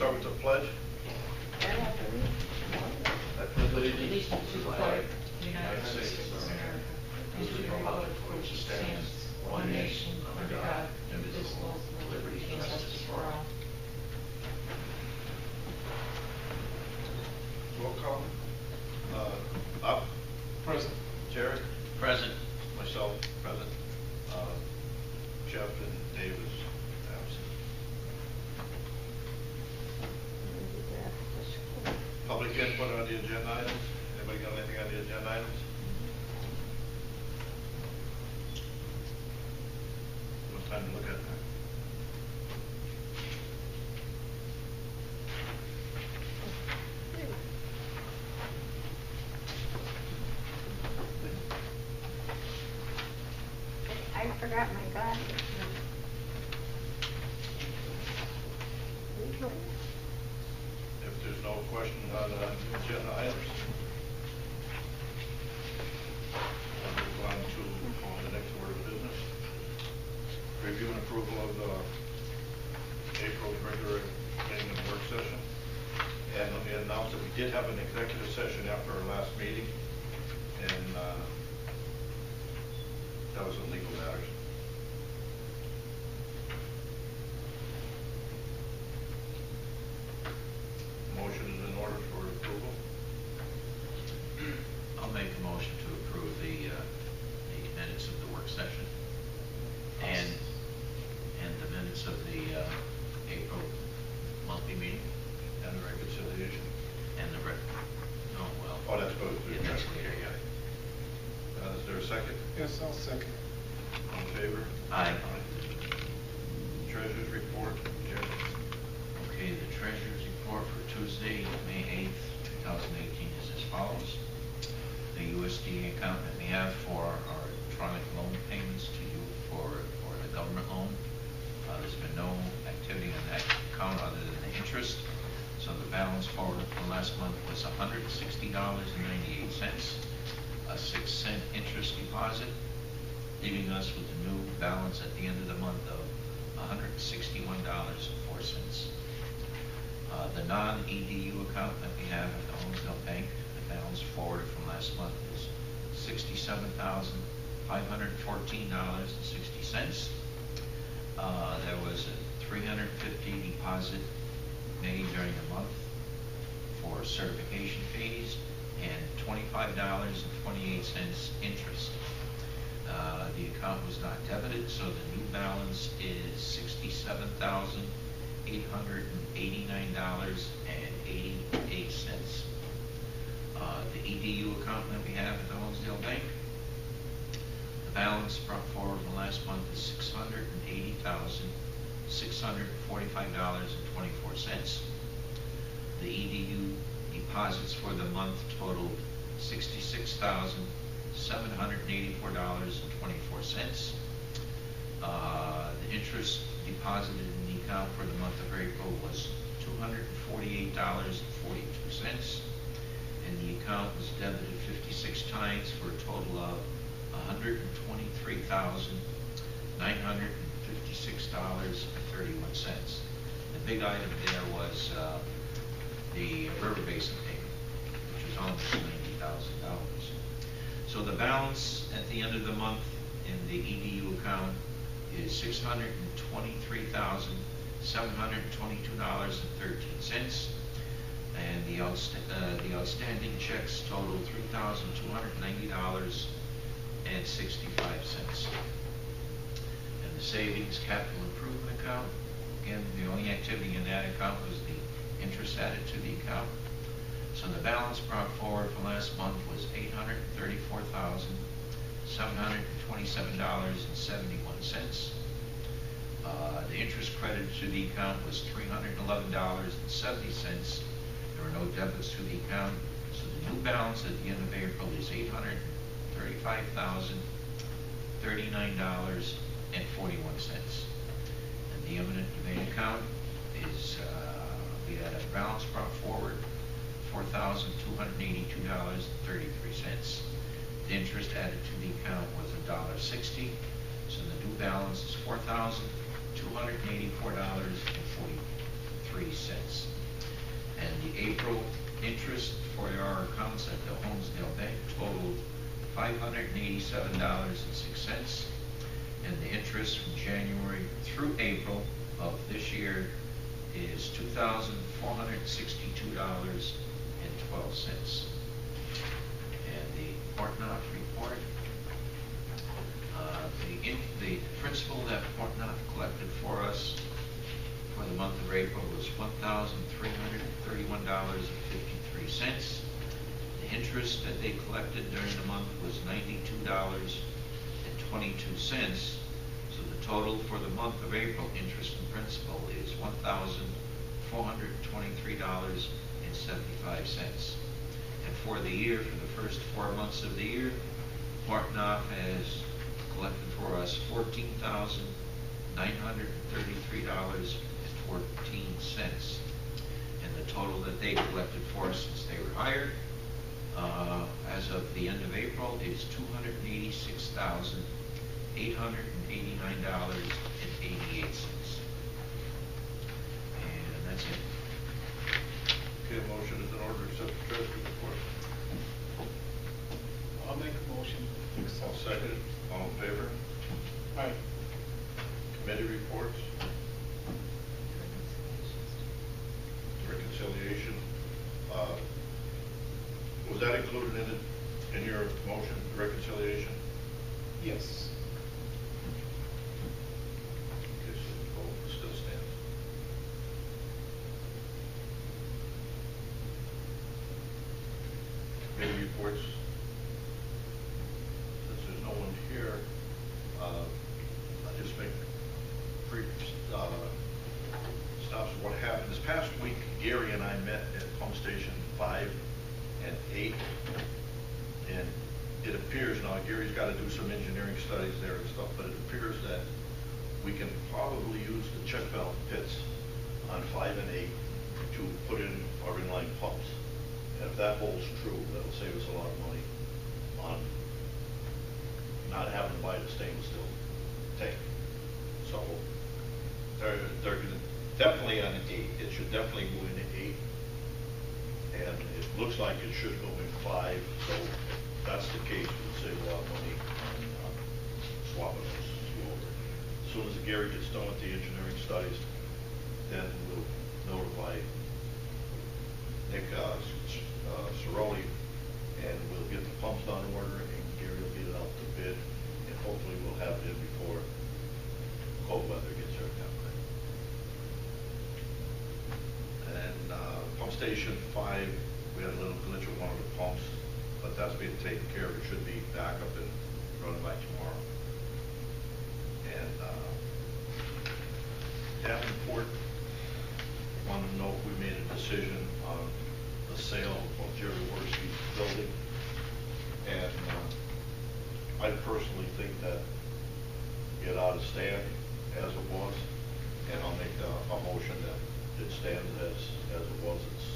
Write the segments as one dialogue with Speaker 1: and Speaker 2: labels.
Speaker 1: start with the pledge. I pledge
Speaker 2: allegiance to the flag of the United States of America, and to the republic for which it stands, one nation, under God, indivisible, with liberty and justice for all.
Speaker 1: Roll call. Up.
Speaker 3: Present.
Speaker 1: Jerry.
Speaker 4: Present.
Speaker 1: Myself, present. Jeff and Dave is absent. Public input on the agenda items. Anybody got anything on the agenda items? What time to look at that?
Speaker 5: I forgot my glasses.
Speaker 1: If there's no questions on the agenda items, I'll move on to the next order of business. Review and approval of the April regular meeting and work session. And let me announce that we did have an executive session after our last meeting, and that was on legal matters. Motion is in order for approval.
Speaker 4: I'll make a motion to approve the minutes of the work session and the minutes of the April monthly meeting
Speaker 1: And the reconciliation.
Speaker 4: and the
Speaker 1: Oh, that's both.
Speaker 4: yeah, that's later, yeah.
Speaker 1: Is there a second?
Speaker 3: Yes, I'll second.
Speaker 1: All in favor?
Speaker 4: Aye.
Speaker 1: Treasurer's report, Jerry.
Speaker 4: Okay, the treasurer's report for Tuesday, May 8th, 2018 is as follows. The USDA account that we have for our electronic loan payments to you for the government loan. There's been no activity on that account other than the interest. So the balance forward from last month was $160.98, a 6-cent interest deposit, leaving us with a new balance at the end of the month of $161.04. The non-EDU account that we have at the Homestead Bank, the balance forward from last month is $67,514.60. There was a $350 deposit made during the month for certification fees and $25.28 interest. The account was not debited, so the new balance is $67,889.88. The EDU account that we have at the Honesdale Bank, the balance brought forward from last month is $680,645.24. The EDU deposits for the month totaled $66,784.24. The interest deposited in the account for the month of April was $248.42, and the account was debited 56 times for a total of $123,956.31. The big item there was the River Basin payment, which was almost $90,000. So the balance at the end of the month in the EDU account is $623,722.13, and the outstanding checks total $3,290.65. And the savings capital improvement account, again, the only activity in that account was the interest added to the account. So the balance brought forward from last month was $834,727.71. The interest credited to the account was $311.70. There were no debits to the account, so the new balance at the end of April is $835,039.41. And the eminent domain account is, we had a balance brought forward $4,282.33. The interest added to the account was $1.60, so the new balance is $4,284.43. And the April interest for our accounts at the Holmesdale Bank totaled $587.06. And the interest from January through April of this year is $2,462.12. And the Portnoy report, the principal that Portnoy collected for us for the month of April was $1,331.53. The interest that they collected during the month was $92.22. So the total for the month of April, interest and principal, is $1,423.75. And for the year, for the first 4 months of the year, Portnoy has collected for us $14,933.14. And the total that they collected for us since they were hired, as of the end of April, is $286,889.88. And that's it.
Speaker 1: Okay, a motion is in order to accept the treasurer's report.
Speaker 3: I'll make a motion.
Speaker 1: I'll second it. All in favor?
Speaker 3: Aye.
Speaker 1: Committee reports. Reconciliation. Was that included in your motion, reconciliation?
Speaker 3: Yes.
Speaker 1: Okay, so the vote still stands. Committee reports. Since there's no one here, I'll just make brief stops of what happened. This past week, Gary and I met at Pump Station 5 and 8. And it appears, now Gary's got to do some engineering studies there and stuff, but it appears that we can probably use the check valve pits on 5 and 8 to put in our inline pumps. And if that holds true, that'll save us a lot of money on not having to buy the stainless steel tank. So they're definitely on 8. It should definitely go into 8. And it looks like it should go in 5. So if that's the case, we'll save a lot of money on swapping those two over. As soon as Gary gets done with the engineering studies, then we'll notify Nick Ciroli, and we'll get the pumps on order, and Gary will get it out to bid, and hopefully we'll have it in before cold weather gets here down there. And Pump Station 5, we had a little glitch with one of the pumps, but that's being taken care of. It should be back up and running by tomorrow. And Davenport, want to know if we made a decision on the sale of Jerry Worsley's building. And I personally think that it ought to stand as it was, and I'll make a motion that it stands as it was. It's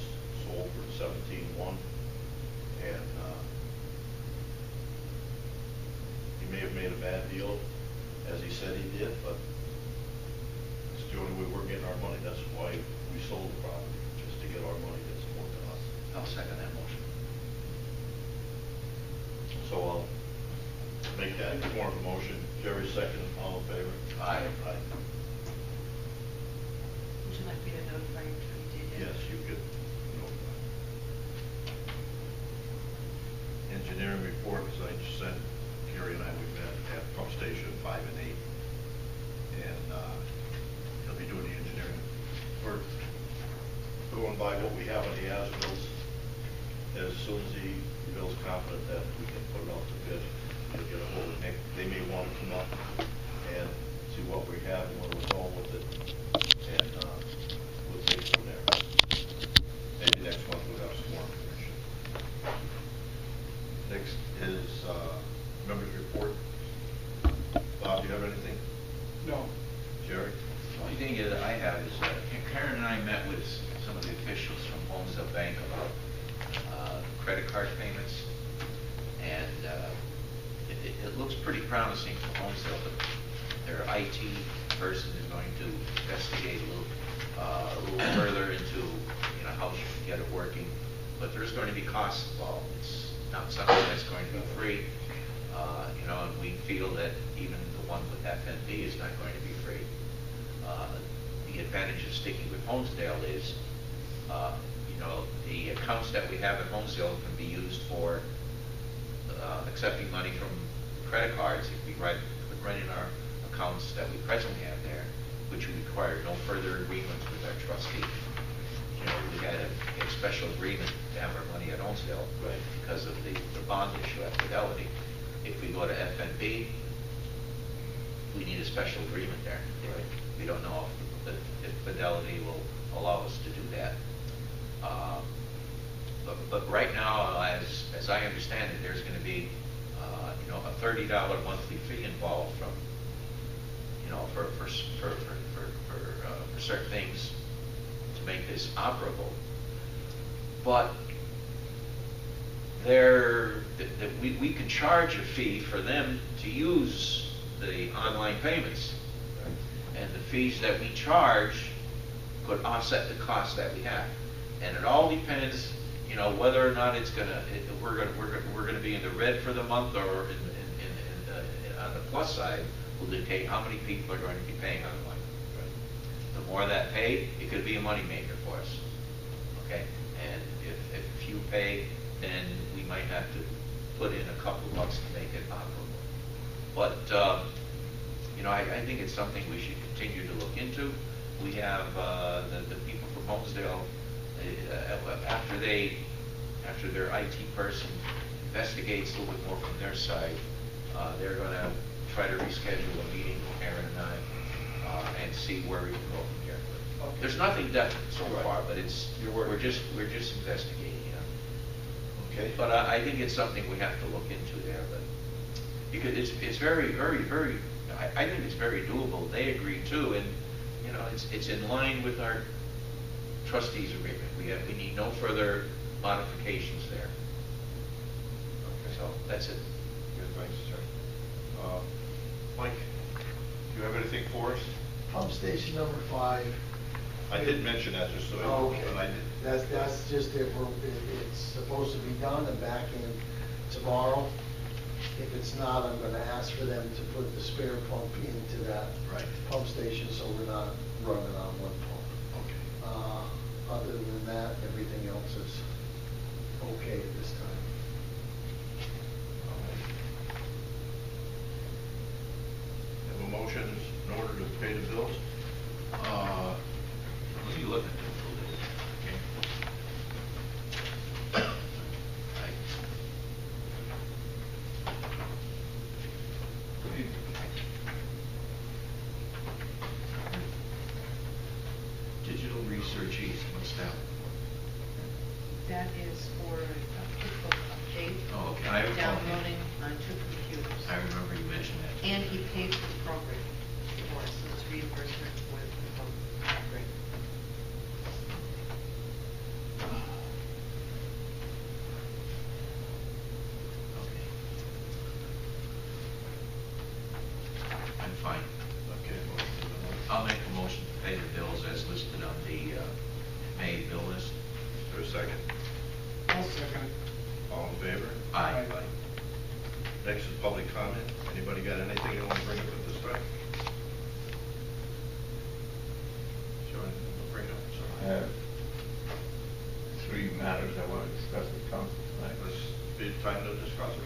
Speaker 1: sold for $17,100, and he may have made a bad deal, as he said he did, but it's the only way we're getting our money. That's why we sold the property, just to get our money that's owed to us.
Speaker 4: I'll second that motion.
Speaker 1: So I'll make that in the form of a motion. Jerry second, all in favor?
Speaker 4: Aye.
Speaker 1: Aye.
Speaker 2: Would you like me to notify your attorney, JJ?
Speaker 1: Yes, you could notify. Engineering report, as I just said, Gary and I, we met at Pump Station 5 and 8. And he'll be doing the engineering. We're going by what we have on the as-bills. As soon as he feels confident that we can put it out to bid, he'll get a hold of Nick. They may want to come up and see what we have and what we're going with it. And we'll take it from there. Maybe next month we'll have some more information. Next is members' report. Bob, do you have anything?
Speaker 3: No.
Speaker 1: Jerry?
Speaker 4: The only thing that I have is Karen and I met with some of the officials from Holmesdale Bank about credit card payments, and it looks pretty promising for Holmesdale, but their IT person is going to investigate a little further into there's going to be costs involved. It's not something that's going to be free, you know, and we feel that even the one with FNB is not going to be free. The advantage of sticking with Honesdale is, you know, the accounts that we have at Honesdale can be used for accepting money from credit cards. If we write in our accounts that we presently have there, which would require no further agreements with our trustee. You know, we had a special agreement to have our money at Honesdale because of the bond issue at Fidelity. If we go to FNB, we need a special agreement there. We don't know if Fidelity will allow us to do that. But right now, as I understand it, there's going to be you know, a $30 monthly fee involved from, you know, for certain things to make this operable. But we can charge a fee for them to use the online payments, and the fees that we charge could offset the costs that we have. And it all depends, you know, whether or not it's we're gonna be in the red for the month, or on the plus side will dictate how many people are going to be paying online. The more that pay, it could be a money maker for us. Okay, and if few pay, then we might have to put in a couple bucks to make it operable. But you know, I think it's something we should continue to look into. We have the people from Honesdale, after their IT person investigates a little bit more from their side, they're going to try to reschedule a meeting with Aaron and I and see where we can go from here.
Speaker 6: Okay.
Speaker 4: There's nothing definite so far, but it's we're just investigating. You know?
Speaker 6: Okay.
Speaker 4: But I think it's something we have to look into there. But because it's very, very, very, I think it's very doable. They agree too, and you know, it's in line with our trustees agreement. We need no further modifications there.
Speaker 6: Okay.
Speaker 4: So that's it.
Speaker 6: Good, thanks, sir. Mike, do you have anything for us?
Speaker 7: Pump station number 5.
Speaker 1: I did mention that just so you know,
Speaker 7: Okay.
Speaker 1: but I did.
Speaker 7: That's just it. It's supposed to be done and back in tomorrow. If it's not, I'm gonna ask for them to put the spare pump into that pump station, so we're not running on one pump.
Speaker 6: Okay.
Speaker 7: Other than that, everything else is okay at this time.
Speaker 1: Have a motion in order to pay the bills?
Speaker 4: Let me look at this a little bit. Okay. Digital research east, what's that?
Speaker 2: That is for a QuickBook update.
Speaker 4: Oh, okay. I recall.
Speaker 2: Downloading on 2 computers.
Speaker 4: I remember you mentioned that.
Speaker 2: And he paid for the program for us, so it's reimbursement for the QuickBook upgrade.
Speaker 4: Okay. I'm fine.
Speaker 1: Okay.
Speaker 4: I'll make a motion to pay the bills as listed on the May bill list.
Speaker 1: Is there a second?
Speaker 3: I'll second.
Speaker 1: All in favor?
Speaker 4: Aye.
Speaker 1: Next is public comment. Anybody got anything they want to bring up at this time? Sure, anything to bring up?
Speaker 8: I
Speaker 1: Sorry.
Speaker 8: have 3 matters I want to discuss with council tonight.
Speaker 1: This be the time to discuss it.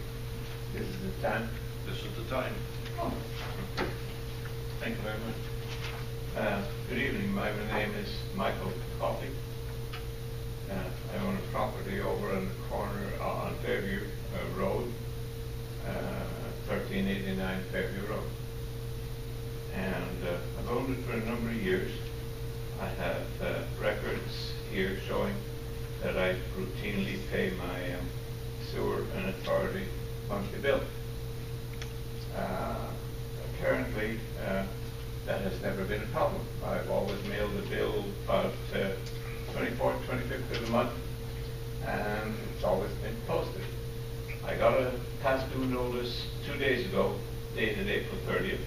Speaker 8: This is the time.
Speaker 1: This is the time.
Speaker 8: Thank you very much. Good evening. My name is Michael Coffey. I own a property over on the corner on Fairview Road, 1389 Fairview Road. And I've owned it for a number of years. I have records here showing that I routinely pay my sewer and authority monthly bill. Currently, that has never been a problem. I've always mailed the bill about 24th, 25th of the month, and it's always been posted. I got a past due notice 2 days ago, dated April 30th.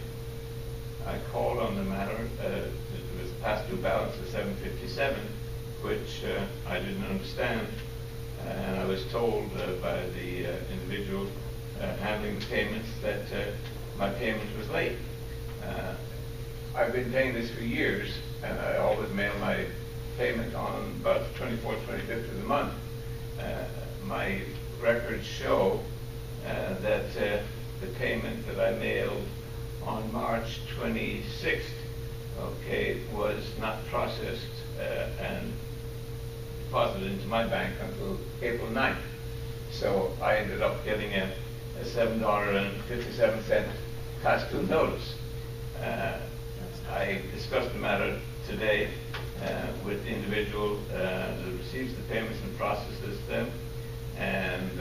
Speaker 8: I called on the matter. It was a past due balance of $757, which I didn't understand. And I was told by the individual handling the payments that my payment was late. I've been paying this for years, and I always mail my payment on about the 24th, 25th of the month. My records show that the payment that I mailed on March 26th, okay, was not processed and deposited into my bank until April 9th. So I ended up getting a $7.57 past due notice. I discussed the matter today with the individual that receives the payments and processes them, and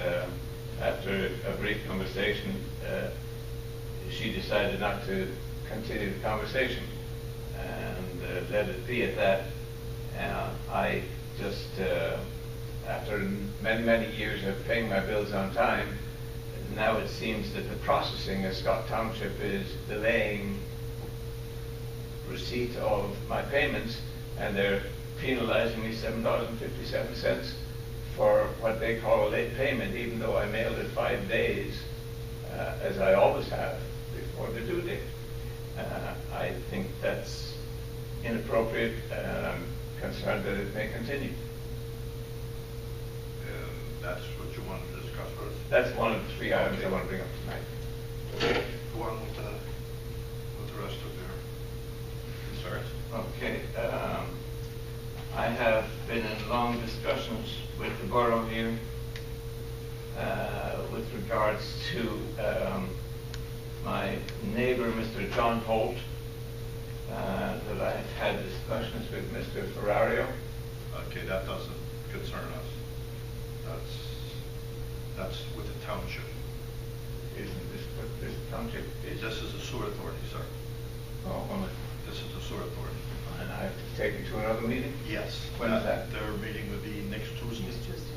Speaker 8: after a brief conversation, she decided not to continue the conversation and let it be at that. I just, after many years of paying my bills on time, now it seems that the processing of Scott Township is delaying receipt of my payments, and they're penalizing me $7.57 for what they call a late payment, even though I mailed it 5 days, as I always have, before the due date. I think that's inappropriate, and I'm concerned that it may continue.
Speaker 1: And that's what you wanted to discuss first?
Speaker 8: That's one of the 3 items I want to bring up tonight.
Speaker 1: Go on with the rest of their concerns.
Speaker 8: Okay. I have been in long discussions with the borough here with regards to my neighbor, Mr. John Holt, that I've had discussions with Mr. Ferrario.
Speaker 1: Okay, that doesn't concern us. That's with the township.
Speaker 8: Isn't this what this township is?
Speaker 1: This is the sewer authority, sir.
Speaker 8: Oh, well,
Speaker 1: This is the sewer authority.
Speaker 8: and I have to take it to another meeting?
Speaker 1: Yes.
Speaker 8: When is that?
Speaker 1: Their meeting will be next Tuesday.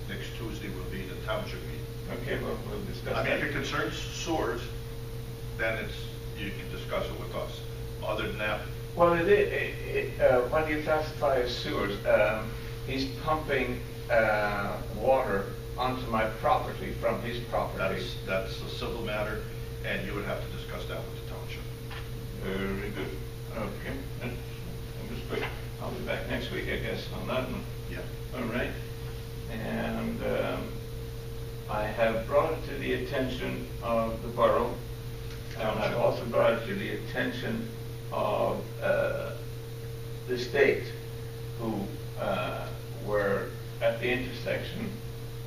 Speaker 1: Next Tuesday will be the township meeting.
Speaker 8: Okay, well, we'll discuss
Speaker 1: I mean,
Speaker 8: that.
Speaker 1: if it concerns sewers, then you can discuss it with us. Other than that,
Speaker 8: Well, what do you classify as sewers? He's pumping water onto my property from his property.
Speaker 1: that's a civil matter, and you would have to discuss that with the township.
Speaker 8: Very good. Okay. Understood. I'll be back next week, I guess, on that one.
Speaker 1: Yeah.
Speaker 8: All right. And I have brought it to the attention of the borough, and I've also brought it to the attention of the state, who were at the intersection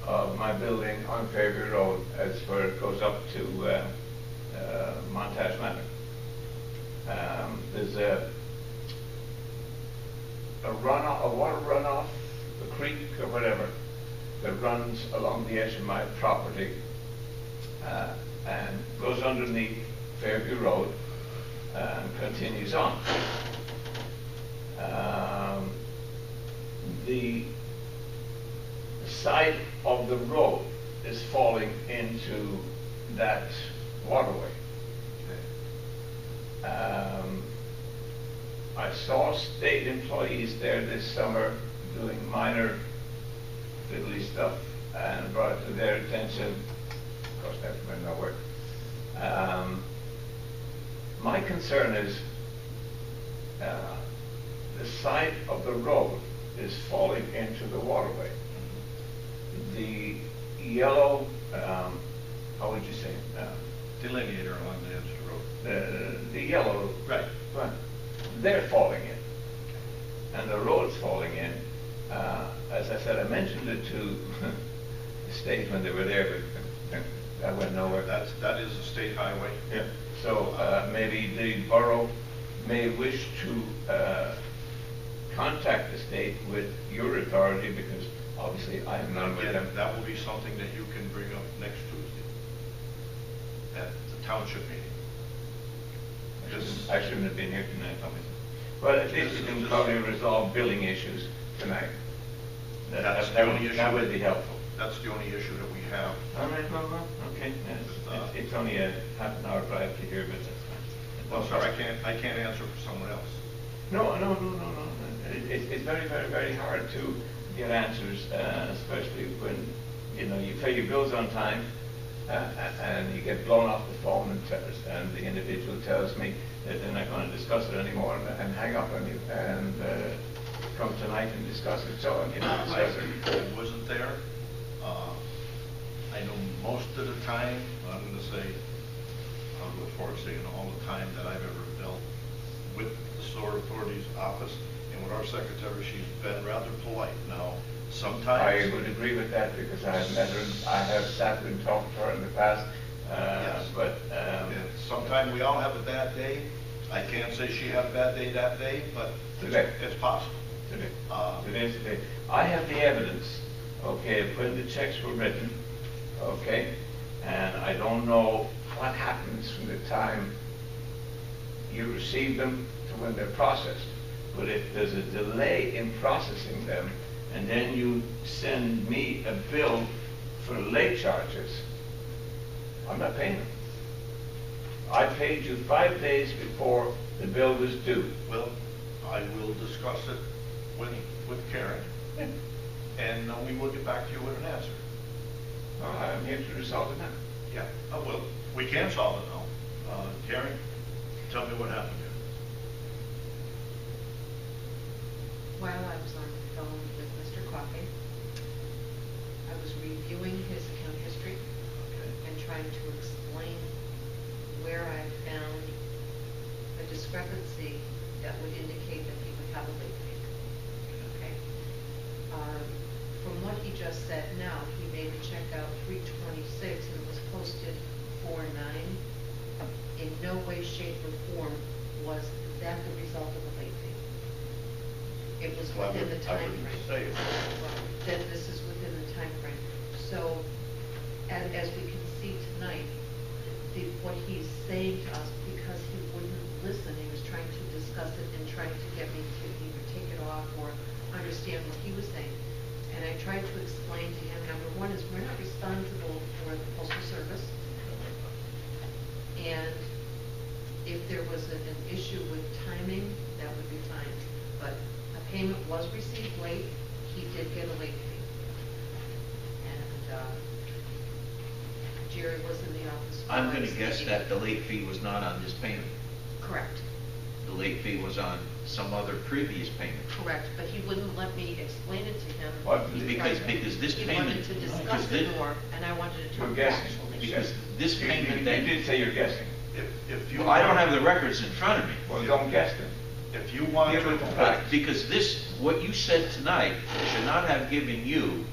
Speaker 8: of my building on Fairview Road, as where it goes up to Montage Manor. There's a water runoff, a creek or whatever, that runs along the edge of my property and goes underneath Fairview Road and continues on. The side of the road is falling into that waterway. I saw state employees there this summer doing minor fiddly stuff and brought it to their attention. Of course, that went nowhere. My concern is the side of the road is falling into the waterway. The yellow, how would you say?
Speaker 1: Delineator along the edge of the road.
Speaker 8: The yellow,
Speaker 1: Right.
Speaker 8: but they're falling in, and the road's falling in. As I said, I mentioned it to the state when they were there, but that went nowhere.
Speaker 1: That is a state highway.
Speaker 8: Yeah. So maybe the borough may wish to contact the state with your authority, because obviously I am none with
Speaker 1: Again,
Speaker 8: them.
Speaker 1: that will be something that you can bring up next Tuesday at the township meeting.
Speaker 8: I shouldn't have been here tonight, obviously. Well, at least we can probably resolve billing issues tonight.
Speaker 1: That's the only issue.
Speaker 8: That would be helpful.
Speaker 1: That's the only issue that we have.
Speaker 8: All right, well, okay. Yes. It's only a half an hour drive to here, but that's fine.
Speaker 1: Well, sir, I can't answer for someone else.
Speaker 8: No. It's very, very, very hard to get answers, especially when you know, you pay your bills on time, and you get blown off the phone, and the individual tells me that they're not going to discuss it anymore, and hang up on you, and come tonight and discuss it. So, you know, discuss it.
Speaker 1: I wasn't there. I know most of the time, I'm going to say, I'll go as far as saying all the time that I've ever dealt with the sewer authority's office and with our secretary, she's been rather polite. Now, sometimes...
Speaker 8: I would agree with that, because I have met her, I have sat and talked to her in the past,
Speaker 1: Yes.
Speaker 8: but...
Speaker 1: Sometimes we all have a bad day. I can't say she had a bad day that day, but
Speaker 8: Today.
Speaker 1: it's possible.
Speaker 8: Today. I have the evidence, okay, of when the checks were written, okay, and I don't know what happens from the time you receive them to when they're processed. But if there's a delay in processing them, and then you send me a bill for late charges, I'm not paying them. I paid you 5 days before the bill was due.
Speaker 1: Well, I will discuss it with Karen, and we will get back to you with an answer.
Speaker 8: I'm here to resolve it now.
Speaker 1: Yeah, well, we can solve it now. Karen, tell me what happened here.
Speaker 2: While I was on the phone with Mr. Coffey, I was reviewing his account history
Speaker 1: Okay.
Speaker 2: and trying to explain where I found a discrepancy that would indicate that he would have a late fee. Okay? From what he just said now, he made the check out 3/26 and it was posted 4/9. In no way, shape, or form was that the result of a late fee. It was
Speaker 1: Well,
Speaker 2: within the
Speaker 1: I
Speaker 2: time
Speaker 1: wouldn't
Speaker 2: frame.
Speaker 1: say it.
Speaker 2: That this is within the time frame. So, as we can see tonight, what he's saying to us, because he wouldn't listen, he was trying to discuss it and trying to get me to either take it off or understand what he was saying. And I tried to explain to him, number one is we're not responsible for the postal service. And if there was an issue with timing, that would be fine. But a payment was received late, he did get a late fee. And Jerry was in the office.
Speaker 4: I'm going to guess that the late fee was not on this payment.
Speaker 2: Correct,
Speaker 4: The late fee was on some other previous payment.
Speaker 2: correct, but he wouldn't let me explain it to him.
Speaker 8: What?
Speaker 4: Because this
Speaker 2: He
Speaker 4: payment...
Speaker 2: wanted to discuss
Speaker 4: because
Speaker 2: it
Speaker 4: this-
Speaker 2: more, and I wanted to
Speaker 8: You're
Speaker 2: talk
Speaker 8: guessing.
Speaker 2: factually.
Speaker 4: Because this payment
Speaker 8: You
Speaker 4: that...
Speaker 8: did say you're guessing.
Speaker 1: If you...
Speaker 4: Well, I don't have the records in front of me.
Speaker 8: Well, don't guess them.
Speaker 1: If you want
Speaker 8: Give
Speaker 1: to...
Speaker 8: it the facts.
Speaker 4: Because what you said tonight should not have given you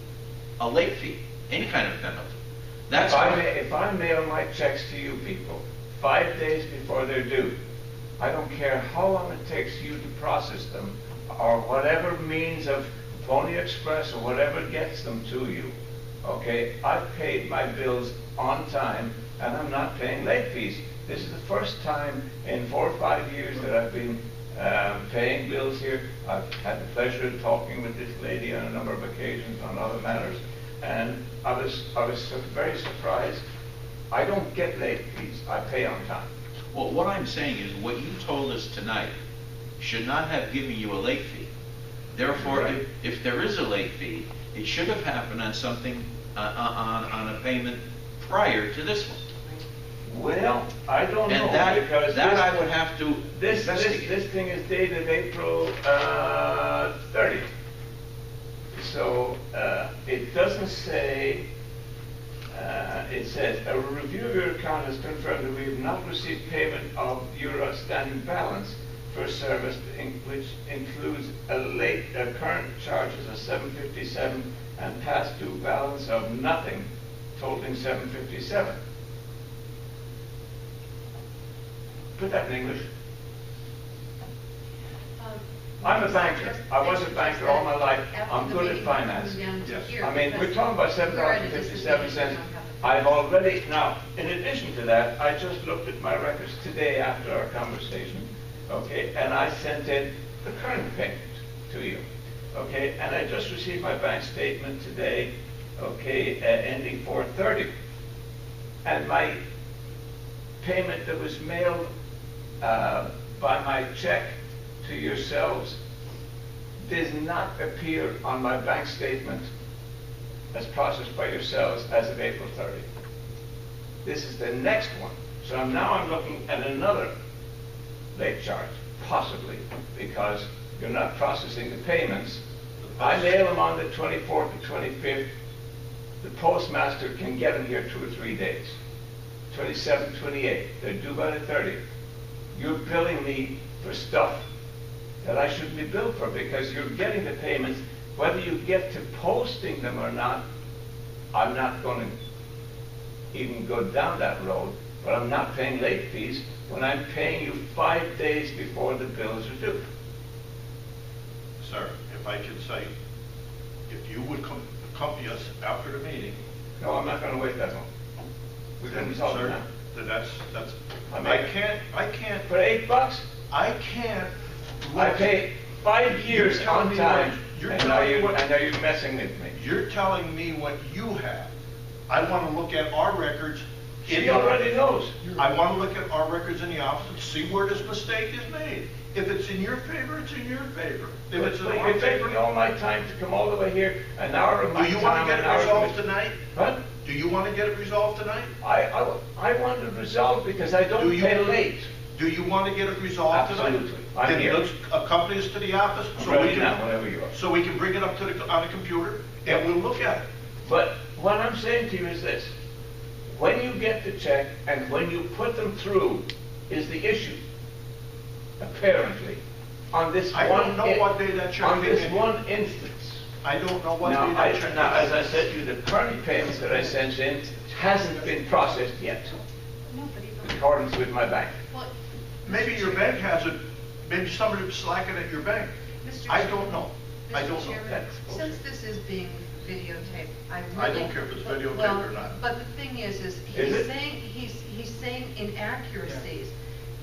Speaker 4: a late fee, any kind of penalty. That's
Speaker 8: If I mail my checks to you people 5 days before they're due, I don't care how long it takes you to process them, or whatever means of Pony Express or whatever gets them to you, okay? I've paid my bills on time, and I'm not paying late fees. This is the first time in 4 or 5 years that I've been paying bills here. I've had the pleasure of talking with this lady on a number of occasions on other matters, and I was very surprised. I don't get late fees. I pay on time.
Speaker 4: Well, what I'm saying is what you told us tonight should not have given you a late fee. Therefore,
Speaker 8: Right.
Speaker 4: if there is a late fee, it should have happened on something, on a payment prior to this one.
Speaker 8: Well, I don't know,
Speaker 4: And that
Speaker 8: because
Speaker 4: I would have to investigate.
Speaker 8: this thing is dated April 30th. So it doesn't say. It says a review of your account has confirmed that we have not received payment of your outstanding balance for service, which includes a current charges of $757 and past due balance of nothing, totaling $757. Put that in English. I'm a banker. I was a banker all my life. I'm good at finance.
Speaker 1: Yes.
Speaker 8: I mean, we're talking about $7.57. I've already, now, in addition to that, I just looked at my records today after our conversation, okay, and I sent in the current payment to you, okay, and I just received my bank statement today, okay, ending 4/30, and my payment that was mailed by my check to yourselves does not appear on my bank statement as processed by yourselves as of April 30th. This is the next one. So now I'm looking at another late charge, possibly, because you're not processing the payments. I mail them on the 24th or 25th. The postmaster can get them here 2 or 3 days. 27th, 28th. They're due by the 30th. You're billing me for stuff that I shouldn't be billed for because you're getting the payments. Whether you get to posting them or not, I'm not going to even go down that road, but I'm not paying late fees when I'm paying you 5 days before the bills are due.
Speaker 1: Sir, if I could say, if you would accompany us after the meeting.
Speaker 8: No, I'm not going to wait that long. We can
Speaker 1: then,
Speaker 8: resolve it
Speaker 1: sir,
Speaker 8: now.
Speaker 1: then that's,
Speaker 8: I mean,
Speaker 1: I can't,
Speaker 8: For $8,
Speaker 1: I can't.
Speaker 8: I pay 5 years
Speaker 1: You're telling
Speaker 8: on
Speaker 1: me
Speaker 8: time,
Speaker 1: what- you're
Speaker 8: and now
Speaker 1: telling me
Speaker 8: you're,
Speaker 1: what-
Speaker 8: and now you're messing with me.
Speaker 1: You're telling me what you have. I want to look at our records.
Speaker 8: She already knows.
Speaker 1: I want to look at our records in the office and see where this mistake is made. If it's in your favor, it's in your favor. If it's in
Speaker 8: But
Speaker 1: our
Speaker 8: you're taking
Speaker 1: favor,
Speaker 8: all my time to come all the way here, an hour of my
Speaker 1: do
Speaker 8: time.
Speaker 1: you want to get
Speaker 8: an
Speaker 1: it
Speaker 8: hour of
Speaker 1: resolved
Speaker 8: it-
Speaker 1: tonight?
Speaker 8: What?
Speaker 1: Do you want to get it resolved tonight?
Speaker 8: I want it resolved because I don't
Speaker 1: Do you-
Speaker 8: pay late.
Speaker 1: Do you want to get it resolved tonight?
Speaker 8: Absolutely. I'm
Speaker 1: Then
Speaker 8: here.
Speaker 1: let's accompany us to the office
Speaker 8: I'm
Speaker 1: so we
Speaker 8: ready
Speaker 1: can,
Speaker 8: now, whenever you are.
Speaker 1: so we can bring it up to on the computer and we'll look at it.
Speaker 8: But what I'm saying to you is this. When you get the check and when you put them through is the issue, apparently, on this
Speaker 1: I
Speaker 8: one...
Speaker 1: don't know what day that check
Speaker 8: On
Speaker 1: came
Speaker 8: this
Speaker 1: in.
Speaker 8: one instance.
Speaker 1: I don't know what
Speaker 8: Now,
Speaker 1: day that check
Speaker 8: now, as
Speaker 1: came
Speaker 8: I
Speaker 1: in.
Speaker 8: said to you, the current payments that I sent in hasn't been processed yet,
Speaker 2: No, but even.
Speaker 8: in accordance with my bank.
Speaker 2: Well,
Speaker 1: Maybe your bank has it, maybe somebody was slacking at your bank.
Speaker 2: Mr.
Speaker 1: I
Speaker 2: Chair-
Speaker 1: don't know. I don't know.
Speaker 2: Mr. Chairman,
Speaker 8: That's bullshit.
Speaker 2: since this is being videotaped, I
Speaker 1: I
Speaker 2: really...
Speaker 1: don't care if it's videotaped
Speaker 2: Well,
Speaker 1: or not.
Speaker 2: But the thing is
Speaker 8: Is
Speaker 2: he's
Speaker 8: it?
Speaker 2: saying, he's saying inaccuracies.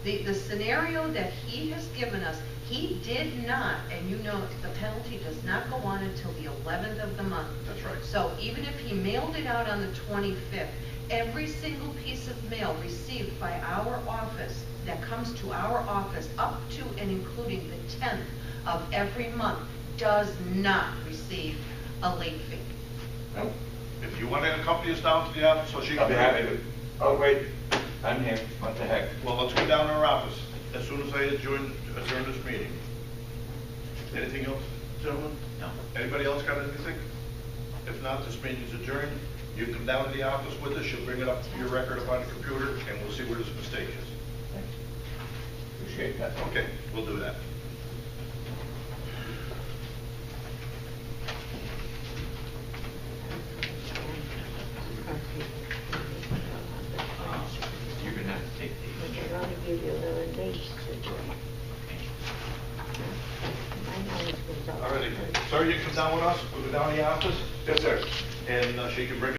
Speaker 2: The scenario that he has given us, he did not, and you know, the penalty does not go on until the 11th of the month.
Speaker 1: That's right.
Speaker 2: So even if he mailed it out on the 25th, every single piece of mail received by our office that comes to our office up to and including the 10th of every month does not receive a late fee.
Speaker 8: No?
Speaker 1: If you want to accompany us down to the office so she can...
Speaker 8: I'll be happy to. Oh, wait, I'm here. What the heck?
Speaker 1: Well, let's go down to our office as soon as I adjourn this meeting. Anything else, gentlemen?
Speaker 4: No.
Speaker 1: Anybody else got anything? If not, this meeting's adjourned. You come down to the office with us, you'll bring it up to your record up on the computer, and we'll see where this mistake is.
Speaker 8: Thank you. Appreciate that.
Speaker 1: Okay, we'll do that.
Speaker 4: You're gonna have to take
Speaker 5: But
Speaker 4: these.
Speaker 5: they're gonna give you another days to do it. I know it's been done.
Speaker 1: All righty. Sir, you come down with us, we'll go down to the office,
Speaker 8: Yes, sir.
Speaker 1: and she can bring